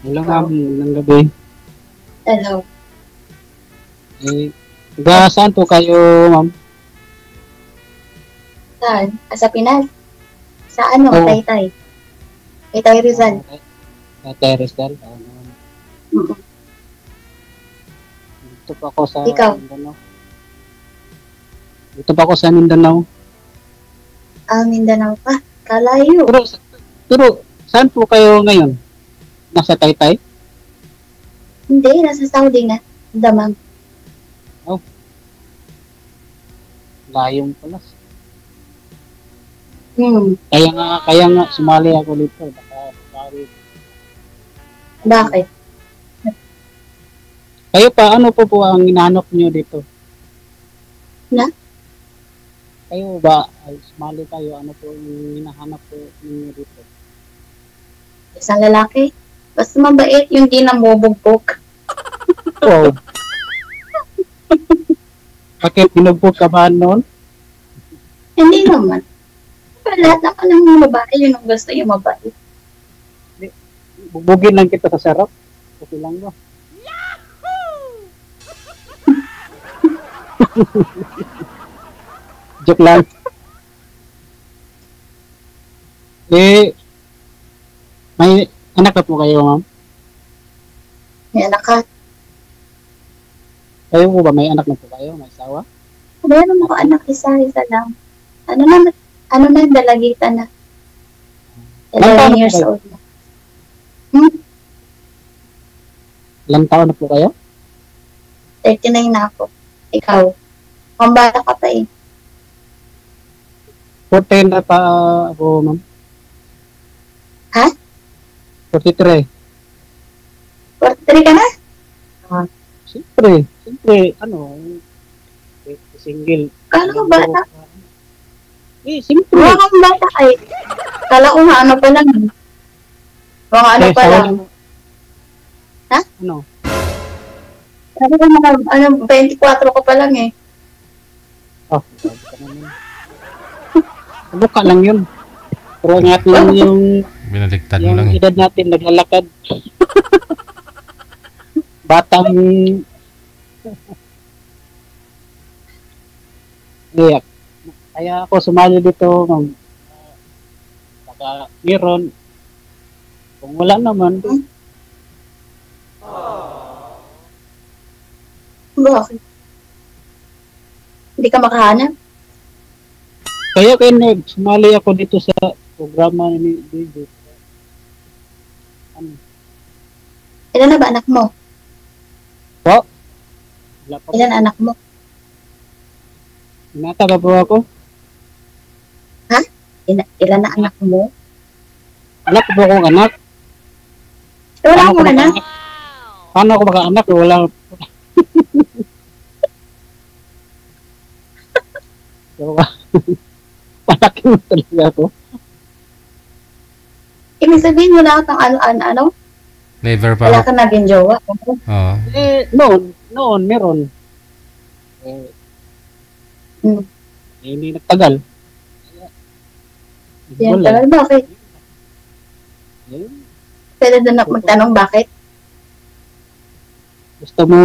Hello ma'am, Wow. magandang gabi. Hello. Saan po kayo ma'am? Saan? Sa Pinas? Sa ano? Oo, Taytay. Taytay Rizal. Terestal. Mm. Dito pa ako sa Ikaw? Mindanao. Dito pa ako sa Mindanao. Mindanao ka? Kalayo. Pero, pero saan po kayo ngayon? Nasa Taytay? Hindi, nasa Saudi na. Damam. Oh, layong pala. Kaya nga sumali ako dito. Bakit? Kayo pa, ano po ang hinahanap niyo dito? Na? Kayo ba, sumali kayo, ano po yung hinahanap po niyo dito? Isang lalaki? Basta mabait yung di namubugpok. Wow, bakit binugbog ka ba noon? Hindi naman. Pero lahat naman ng mga babae, yun ang gusto yung mabait. Bubugin lang kita sa sarap. Okay lang ba? Joke lang. Eh, may anak na po kayo, ma'am? May anak ka. Kayo po ba may anak na po kayo? May asawa? Meron ako anak, isa lang. Ano na, dalagitan na. Ilang taon 11 na po years kayo? old na. Hmm? Ilang taon na po kayo? 39 na ako. Ikaw. Ang bata ka pa eh. 14 na pa ako, ma'am. Ha? 43. 43 ka na? Siyempre, ano, single. Kala ko bata. Siyempre. Mga kang bata ka eh. Kala ko nga ano pa lang eh. Mga ano pa lang. Ha? Ano? Kala ko mga 24 ka pa lang eh. Oh, sabi ka naman. Buka lang yun. Pero natin yung Binaligtad mo lang eh. edad natin naglalakad. Batang iyak. Kaya ako sumali dito, ma'am. Baka meron. Kung wala naman, Bakit? Hindi ka makahanap? kaya sumali ako dito sa programa ni DJ. Ano? Ilan na ba anak mo? Po? Wala pa po. Ilan anak mo? Hinata ka po ako? Ilan na anak mo? Anak ko po akong anak. Wala Paano akong ko anak. Paano ako maka-anak? Wala. So, palaki mo talaga ako. Ibig sabihin wala kang ano? Never pa Wala ako. kang naging jowa. Oo. Noon, meron. Hmm. Hindi nagtagal. Yan Wala. tagal. Bakit? Ayun. Pwede doon ako magtanong bakit? Gusto mo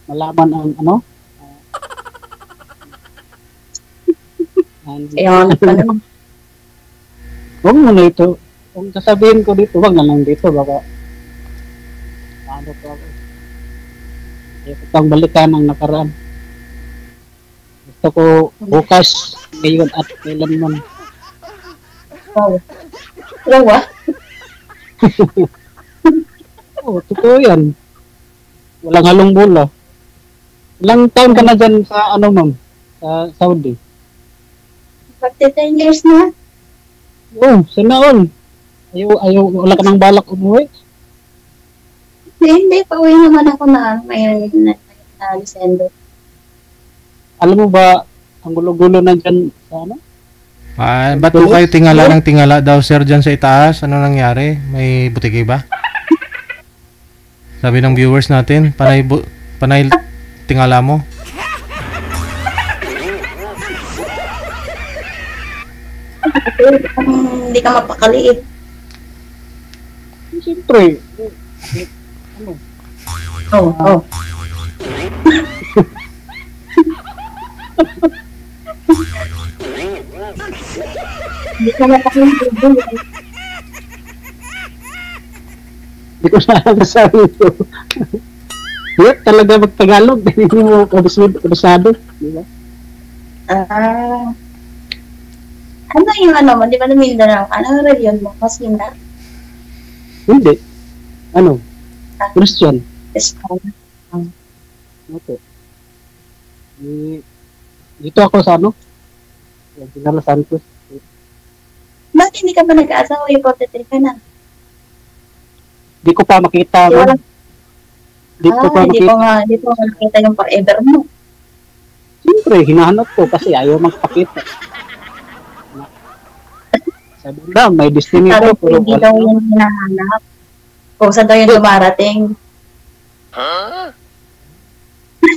malaman ang ano? Ayan, pa naman. Huwag mo na ito. Kung sasabihin ko dito, wag na lang dito. Baka ano po ako. Kaya ko pang balikan ang nakaraan. Gusto ko bukas, ngayon at kailanman. Wow. Dalawa? Oo, totoo yan. Walang halong bola. Ilang taon ka na dyan sa ano ma'am? Sa Saudi? Magti 10 years na. Oo, sana all. Ayaw, wala ka nang balak umuwi. Hindi. Pauwi naman ako na ngayon na December. Alam mo ba, ang gulo-gulo na dyan sa ano? Ba't po kayo tingala ng tingala daw, sir, dyan sa itaas? Ano nangyari? May butiki ba? Sabi ng viewers natin, panay tingala mo. Hindi ka mapakaliit. Siyempre, ano, Oh, oh. Hindi ka matakin. hindi ko na alam sa ito. Hirap talaga mag-Tagalog. Hindi mo kabisado. Di ba? Ah. Ano yung ano mo? Di ba na Mindanao? Anong reliyon mo? Muslim na? Hindi. Ano? Christian. Islam. Okay. Dito ako sa ano? General Santos. Bakit hindi ka ba nag-aasawa? Yung 43 ka na? Di ko pa makita. Di Man. wala- Di ko pa hindi makita. hindi ko nga nakita yung forever mo. Siyempre, hinahanap ko kasi ayaw magpakita. Sabi na, may destiny Sabi ko. ko, Pero hindi wala. daw yung hinahanap. Kung saan daw yung dumarating.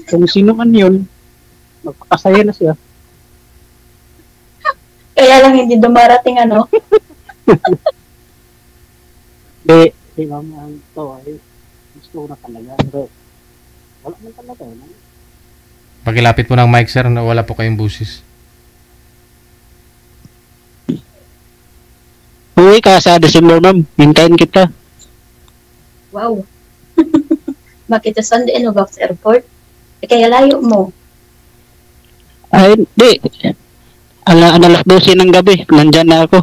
Kung sino man yun, magpakasaya na siya. Kaya lang hindi dumarating ano. Di mama ang to ay gusto ko na talaga. Pero wala man talaga. No? Pakilapit po ng mic, sir, na wala po kayong busis. Uwi ka sa December, ma'am. Hintayin kita. Wow. Bakit sa Sunday ano ba sa airport? Kaya layo mo. Ay, di. Alas 12 ng gabi. Nandyan na ako.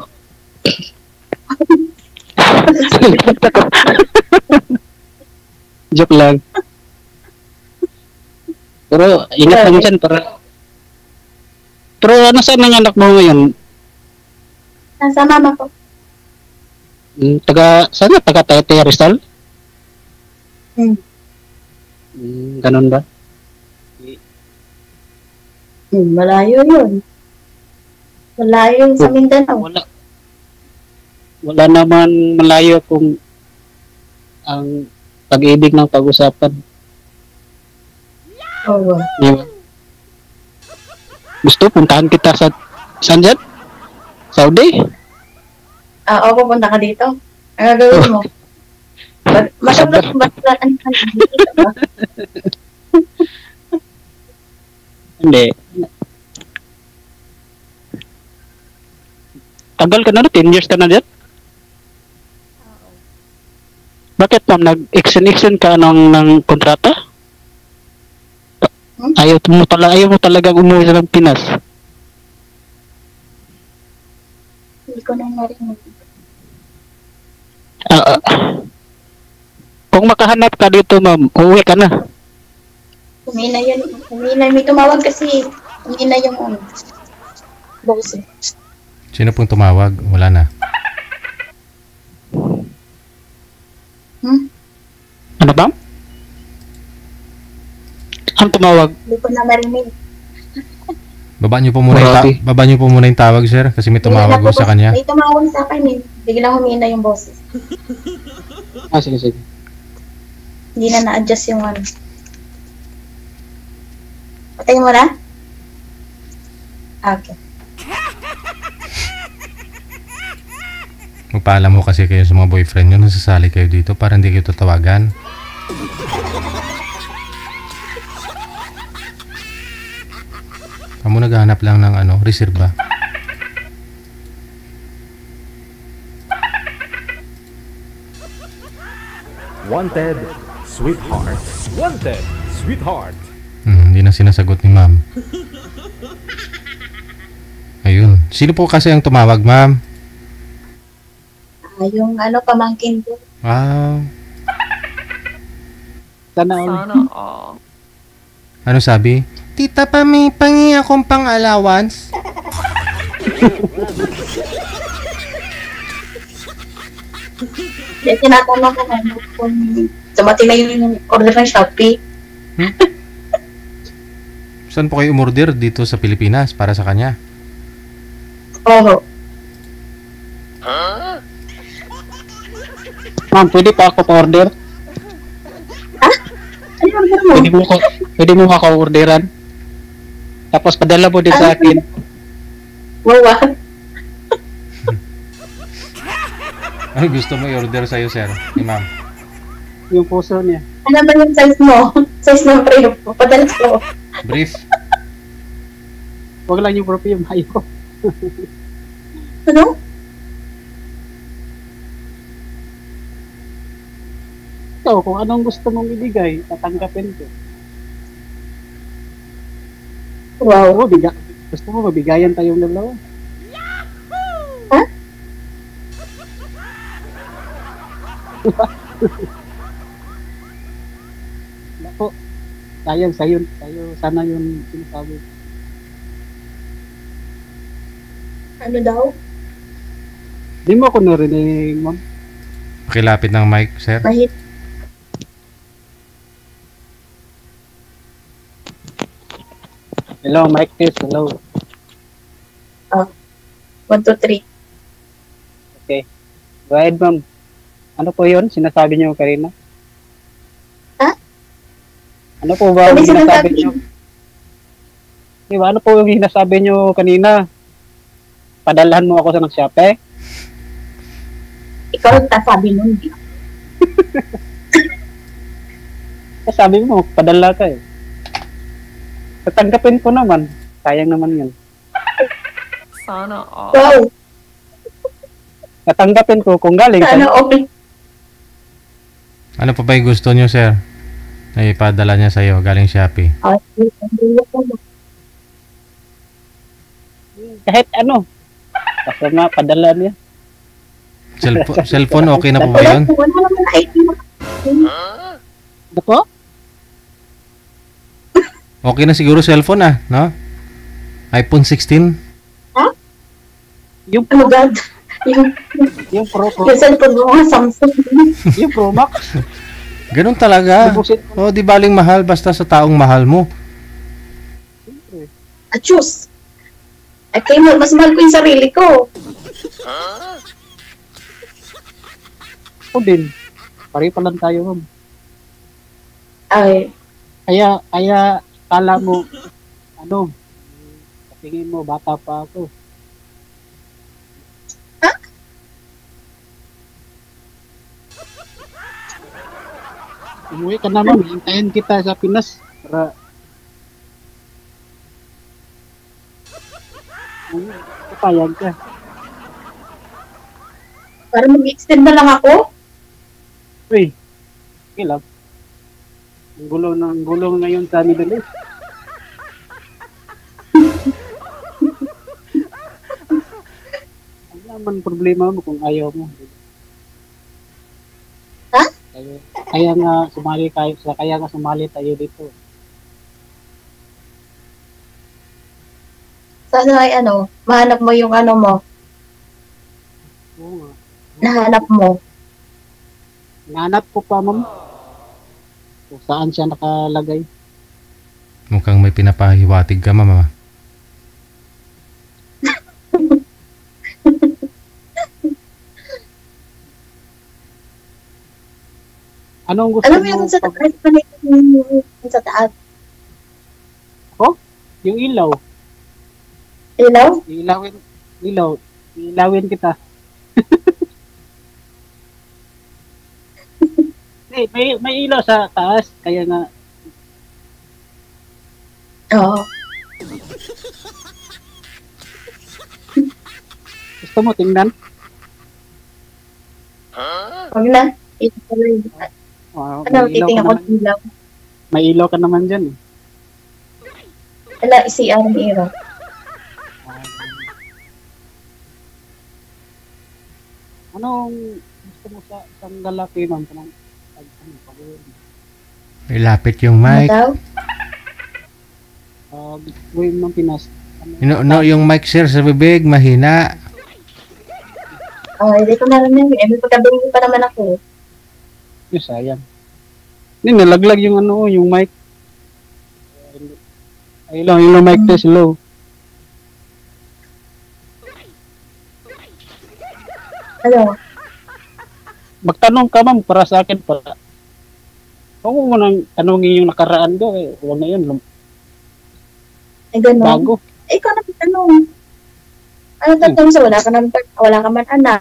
Joke lang. Pero ingat lang dyan para... Pero ano saan ang anak mo ngayon? Nasa mama ko. Saan na? Taga Taytay Rizal? Hmm. Ganun ba? Malayo yun. Malayo yun sa Mindanao. Wala naman malayo kung ang pag-ibig ng pag-usapan. Oo. Di ba? Gusto, puntahan kita sa saan dyan? Saudi? Oo, pupunta ka dito. Ang gagawin mo? Masyadot ba dito ba? Hindi. Tagal ka na, 10 years ka na dyan? Bakit ma'am, nag-extension ka ng kontrata? Ayaw mo talagang umuwi sa Pinas. Hindi ko na narinig. Kung makahanap ka dito ma'am, uwi ka na. Humina yun. Humina. May tumawag kasi. Humina yung ano. Boss. Sino pong tumawag? Wala na. Ano ba? Ang tumawag? Hindi ko na marinig. Baba niyo po muna baba niyo po muna yung tawag, sir, kasi may tumawag po sa kanya. May tumawag sa akin eh. Biglang humina yung boses. Sige. Hindi na na-adjust yung ano. Patayin mo na? Okay. Magpaalam mo kasi kayo sa mga boyfriend nyo, nasasali kayo dito para hindi kayo tatawagan. Kamu naghahanap lang ng ano, reserva. Wanted, sweetheart. Wanted, sweetheart. Hindi na sinasagot ni ma'am. Ayun. Sino po kasi ang tumawag, ma'am? Yung ano, pamangkin ko. Wow. Sana all. Ano sabi? Tita pa, may pangi akong pang-allowance. Kaya tinatanong ko ano kung dumating na yung order ng Shopee. Saan po kayo umorder dito sa Pilipinas para sa kanya? Oo. Ma'am, pwede pa ako pa-order? Ano yung order mo? Pwede mo ako orderan? Tapos padala mo din sa akin. Wow. Ano gusto mo i-order sa'yo, sir? Ni ma'am. Yung puso niya. Ano ba yung size mo? Size ng preo mo. Padala ko. Brief. Huwag lang yung perfume. Ayoko. Ano? Ikaw, kung anong gusto mong ibigay, tatanggapin ko. Wow. Oo, gusto mo mabigayan tayong dalawa. Ha? Nako, sayang sa'yo. Sana yun sinasabi. Ano daw? Di mo ako narinig, ma'am. Pakilapit ng mic, sir. Mahit. Hello, Mike Test. Hello. 1, 2, 3. Okay. Go ahead, ma'am. Ano po yun? Sinasabi niyo kanina? Ha? Ano po ba Ano yung sinasabi sinasabi? niyo? Di ba? Ano po yung sinasabi niyo kanina? Padalhan mo ako sa nag-shopee? Ikaw ang sabi nun. Sabi mo, padala ka eh. Tatanggapin ko naman. Sayang naman yun. Sana all. Wow. Tatanggapin ko kung galing Sana sa'yo. okay. Ano pa ba yung gusto nyo, sir? Na ipadala niya sa'yo galing Shopee. Kahit ano. Basta nga, padala niya. Cellphone, okay na po ba yun? Wala naman na ID mo. Ano po? Okay na siguro cellphone no? iPhone 16? Yung Ano God? yung Pro Yung cellphone mo nga, Samsung. yung Pro Max. Ganun talaga. Lubusin Oh, mo. di baling mahal basta sa taong mahal mo. Achus. Okay, mas mahal ko yung sarili ko. Ako din. Pare pa lang tayo, ma'am. Ay, Kaya, kala mo, ano, tingin mo, bata pa ako. Ha? Umuwi ka naman, hintayin kita sa Pinas para papayag ka. para mag-extend na lang ako. Uy, okay lang. Ang gulo ngayon sa Middle East. Ano naman problema mo kung ayaw mo? Ha? Kaya nga sumali tayo dito. Sana ay mahanap mo yung mo. Oo nga. Nahanap mo. Nanap ko pa, ma'am. Kung saan siya nakalagay. Mukhang may pinapahiwatig ka, mama. Anong gusto Alam mo mo? yung sa taas, yung sa taas. Yung ilaw. Ilaw? Ilawin kita. may ilaw sa taas, kaya nga Oo. gusto mo tingnan. Huwag na. Ito pala yung Oh, titingnan ko ng ilaw. May ilaw ka naman dyan. Wala, CR ni Iro. Anong gusto mo sa isang lalaki, ma'am? Ilapit yung Ano mic. daw? Gawin ng Pinas. No, yung mic, sir, sa bibig, mahina. Hindi ko narinig. May pagkabingin pa naman ako. Yung sayang. Hindi, nalaglag yung yung mic. Ay lang, yung mic test low. Ano? Magtanong ka, ma'am, para sa akin para. Huwag mo nang tanongin yung nakaraan ko, huwag na yun. Ay, gano'n. Bago. Ikaw na tanong. Ano tatanong sa wala ka man anak?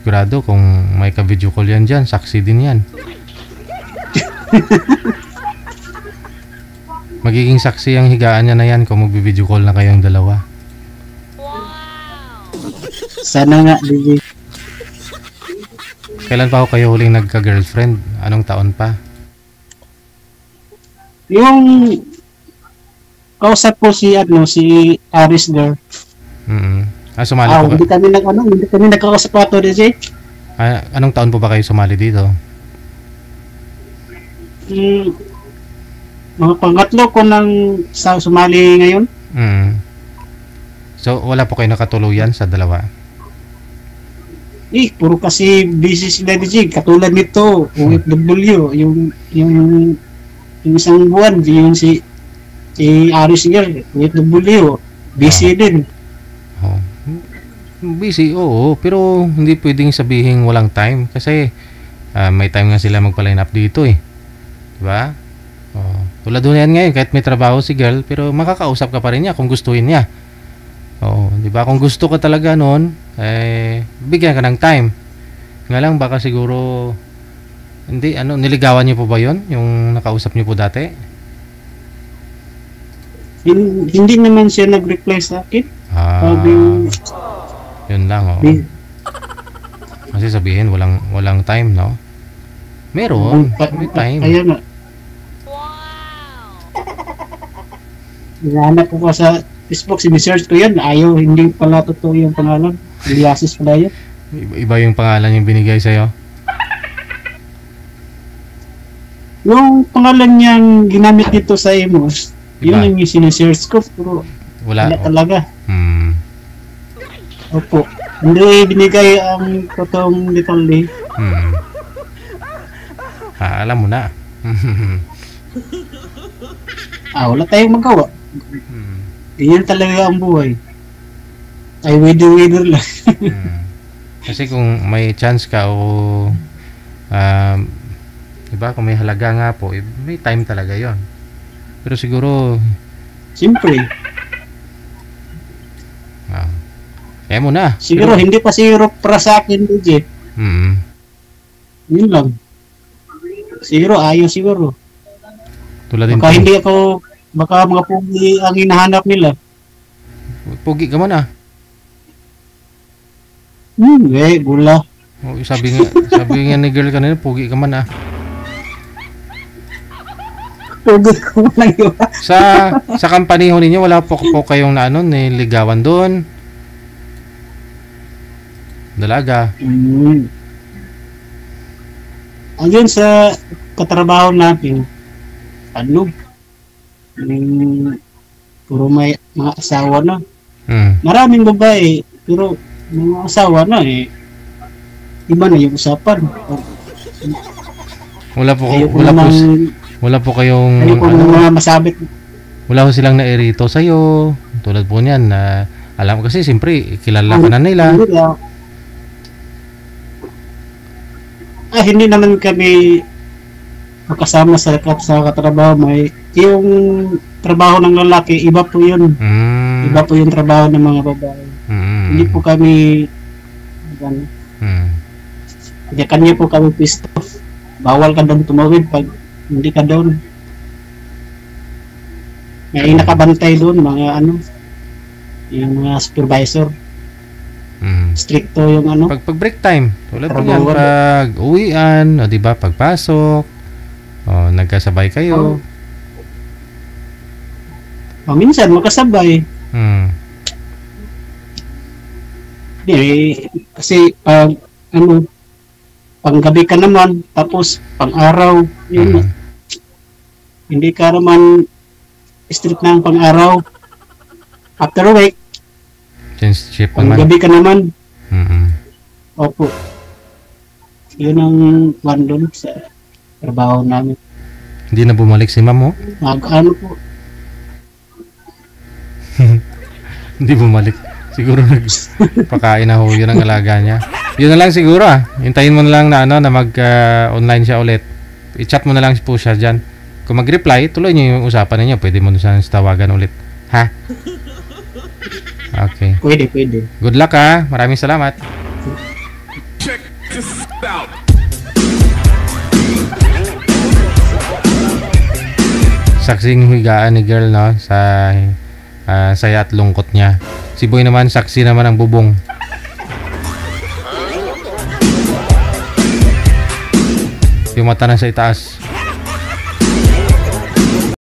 sigurado kung may ka-video call yan dyan, saksi din yan. Magiging saksi ang higaan niya na yan kung mag-video call na kayong dalawa. Sana nga, DJ. Kailan pa ako kayo huling nagka-girlfriend? Anong taon pa? Yung kausap ko si Aris girl. Sumali po Hindi kami nagkakausap pa to, DJ. Anong taon po ba kayo sumali dito? Mga pangatlo ko nang sumali ngayon. So, wala po kayo nakatuluyan sa dalawa? Puro kasi busy sila, DJ. Katulad nito, OFW, yung isang buwan, yung si Aris girl, OFW, busy din. Busy, oo. Pero hindi pwedeng sabihin walang time. Kasi may time nga sila magpa-line up dito eh. Diba? Tulad doon yan ngayon, kahit may trabaho si girl, pero makakausap ka pa rin niya kung gustuhin niya. Diba? Kung gusto ka talaga noon, bigyan ka ng time. Nga lang, baka siguro, niligawan niyo po ba yon yung nakausap niyo po dati? Hindi naman siya nag-reply sa akin. Yun lang, Kasi sabihin, walang time, no? Meron, may time. Ayan nga. Hinahanap ko pa sa Facebook, sinesearch ko yan. Hindi pala totoo yung pangalan. Eliasis pala yan. Iba yung pangalan yung binigay sa'yo? Yung pangalan niyang ginamit dito sa Emos, yun yung sinesearch ko. Pero wala talaga. Opo. Hindi binigay ang totoong detalye. Alam mo na. Wala tayong magawa. Yan talaga ang buhay. Ay, winner lang. Kasi kung may chance ka o diba, kung may halaga nga po, may time talaga yon. Pero siguro siyempre kaya mo na. Siguro pero, hindi pa siguro para sa akin, DJ. Yun lang. Siguro ayos siguro. Tulad din. Baka hindi ako, baka mga pugi ang hinahanap nila. Pugi ka man ah. Gula. Sabi nga ni girl kanina, pugi ka man ah. Pugi ko man yun. Sa company ho ninyo, wala po kayong niligawan doon? Dalaga. Ayun sa katrabaho natin, puro may mga asawa na. Maraming babae, pero mga asawa na iba na yung usapan. Wala po kayong masabit. Wala ko silang nairito sa'yo. Tulad po niyan na alam ko kasi siyempre kilala ka na nila. Hindi naman kami makasama sa katrabaho. Yung trabaho ng lalaki, iba po yun. Iba po yung trabaho ng mga babae. Hindi po kami kanya po kami pisto. Bawal ka doon tumawid pag hindi ka doon. May nakabantay doon, yung mga supervisor. Stricto yung Pag break time, tulad po yan, pag uwian, diba, pagpasok, nagkasabay kayo. Minsan, makasabay. Kasi panggabi ka naman, tapos pang-araw, yun. Hindi ka naman strict na pang-araw. After a week, change shift naman. Gabi ka naman. Opo. Yun ang one doon sa trabaho namin. Hindi na bumalik si ma'am mo? Po. Hindi bumalik. Siguro nagpakain na ho. Yun ang alaga niya. Yun na lang siguro Hintayin mo na lang na mag-online siya ulit. I-chat mo na lang po siya dyan. Kung mag-reply, tuloy niyo yung usapan niyo. Pwede mo na siya tawagan ulit. Ha? Okay. Pwede. Good luck Maraming salamat. Check Saksing higaan ni girl, no, sa saya at lungkot niya. Si boy naman, saksi naman ang bubong. Yung mata na sa itaas.